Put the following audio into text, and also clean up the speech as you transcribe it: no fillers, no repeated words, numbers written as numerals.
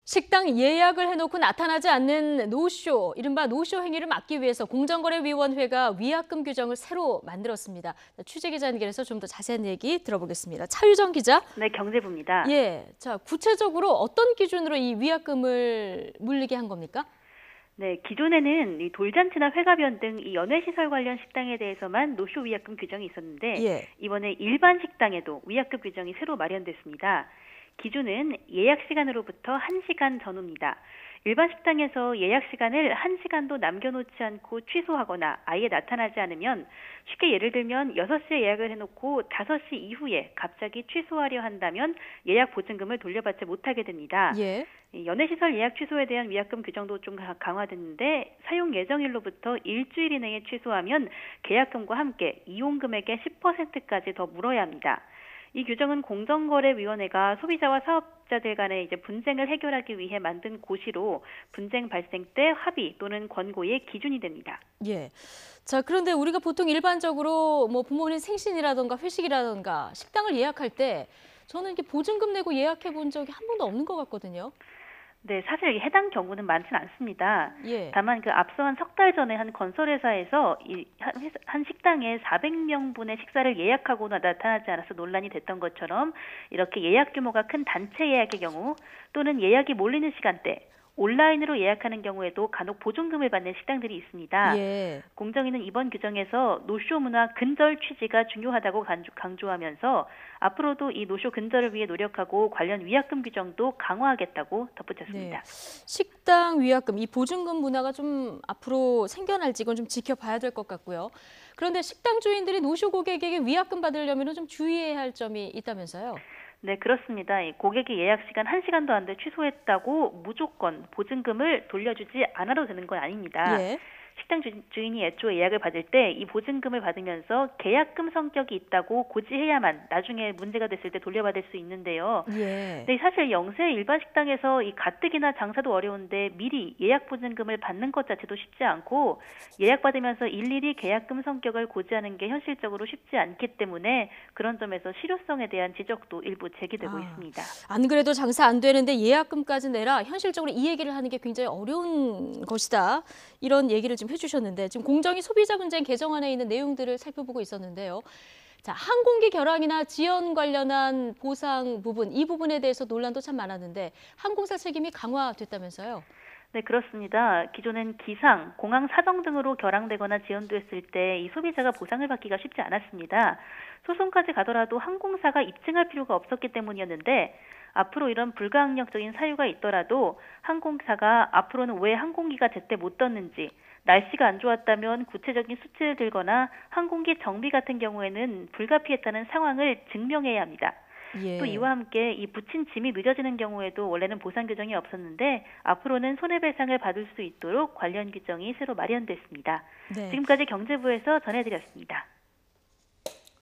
식당 예약을 해놓고 나타나지 않는 노쇼, 이른바 노쇼 행위를 막기 위해서 공정거래위원회가 위약금 규정을 새로 만들었습니다. 취재기자 연결해서 좀 더 자세한 얘기 들어보겠습니다. 차유정 기자. 네, 경제부입니다. 예, 자 구체적으로 어떤 기준으로 이 위약금을 물리게 한 겁니까? 네, 기존에는 이 돌잔치나 회가변 등 이 연회시설 관련 식당에 대해서만 노쇼 위약금 규정이 있었는데 예. 이번에 일반 식당에도 위약금 규정이 새로 마련됐습니다. 기준은 예약 시간으로부터 1시간 전후입니다. 일반 식당에서 예약 시간을 1시간도 남겨놓지 않고 취소하거나 아예 나타나지 않으면, 쉽게 예를 들면 6시에 예약을 해놓고 5시 이후에 갑자기 취소하려 한다면 예약 보증금을 돌려받지 못하게 됩니다. 예. 연회시설 예약 취소에 대한 위약금 규정도 좀 강화됐는데, 사용 예정일로부터 일주일 이내에 취소하면 계약금과 함께 이용금액의 10%까지 더 물어야 합니다. 이 규정은 공정거래위원회가 소비자와 사업자들 간의 분쟁을 해결하기 위해 만든 고시로 분쟁 발생 때 합의 또는 권고의 기준이 됩니다. 예. 자, 그런데 우리가 보통 일반적으로 뭐 부모님 생신이라던가 회식이라던가 식당을 예약할 때 저는 이렇게 보증금 내고 예약해 본 적이 한 번도 없는 것 같거든요. 네, 사실 해당 경우는 많지는 않습니다. 예. 다만 앞서 한 석 달 전에 한 건설회사에서 한 식당에 400명분의 식사를 예약하고 나타나지 않아서 논란이 됐던 것처럼, 이렇게 예약 규모가 큰 단체 예약의 경우 또는 예약이 몰리는 시간대, 온라인으로 예약하는 경우에도 간혹 보증금을 받는 식당들이 있습니다. 예. 공정위는 이번 규정에서 노쇼 문화 근절 취지가 중요하다고 강조하면서 앞으로도 이 노쇼 근절을 위해 노력하고 관련 위약금 규정도 강화하겠다고 덧붙였습니다. 네. 식당 위약금, 이 보증금 문화가 좀 앞으로 생겨날지 이건 좀 지켜봐야 될 것 같고요. 그런데 식당 주인들이 노쇼 고객에게 위약금 받으려면 좀 주의해야 할 점이 있다면서요? 네, 그렇습니다. 고객이 예약 시간 1시간도 안 돼 취소했다고 무조건 보증금을 돌려주지 않아도 되는 건 아닙니다. 예. 식당 주인이 애초에 예약을 받을 때 이 보증금을 받으면서 계약금 성격이 있다고 고지해야만 나중에 문제가 됐을 때 돌려받을 수 있는데요. 예. 네, 사실 영세 일반 식당에서 이 가뜩이나 장사도 어려운데 미리 예약 보증금을 받는 것 자체도 쉽지 않고, 예약 받으면서 일일이 계약금 성격을 고지하는 게 현실적으로 쉽지 않기 때문에 그런 점에서 실효성에 대한 지적도 일부 제기되고 있습니다. 안 그래도 장사 안 되는데 예약금까지 내라, 현실적으로 이 얘기를 하는 게 굉장히 어려운 것이다. 이런 얘기를 좀 해주셨는데, 지금 공정위 소비자 분쟁 개정안에 있는 내용들을 살펴보고 있었는데요. 자, 항공기 결항이나 지연 관련한 보상 부분, 이 부분에 대해서 논란도 참 많았는데 항공사 책임이 강화됐다면서요? 네, 그렇습니다. 기존엔 기상, 공항 사정 등으로 결항되거나 지연됐을 때 이 소비자가 보상을 받기가 쉽지 않았습니다. 소송까지 가더라도 항공사가 입증할 필요가 없었기 때문이었는데, 앞으로 이런 불가항력적인 사유가 있더라도 항공사가 앞으로는 왜 항공기가 제때 못 떴는지, 날씨가 안 좋았다면 구체적인 수치를 들거나 항공기 정비 같은 경우에는 불가피했다는 상황을 증명해야 합니다. 예. 또 이와 함께 이 붙인 짐이 늦어지는 경우에도 원래는 보상 규정이 없었는데 앞으로는 손해배상을 받을 수 있도록 관련 규정이 새로 마련됐습니다. 네. 지금까지 경제부에서 전해드렸습니다.